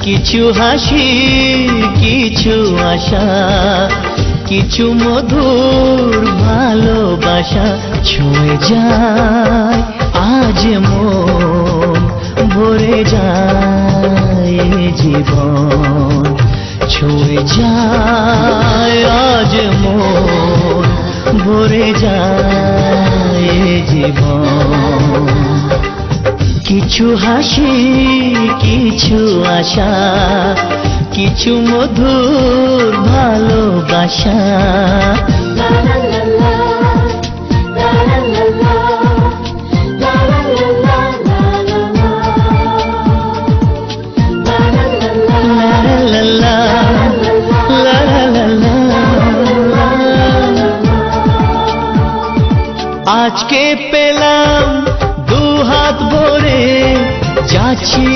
কিছু হাসি কিছু আশা কিছু মধুর ভালোবাসা ছুঁয়ে যায় আজ মন ভরে যায় জীবন ছুঁয়ে যায় আজ মন ভরে যায় জীবন কিছু হাসি কিছু আশা কিছু মধুর ভালোবাসা আজকে পেলাম দু হাত ভরে যাচ্ছি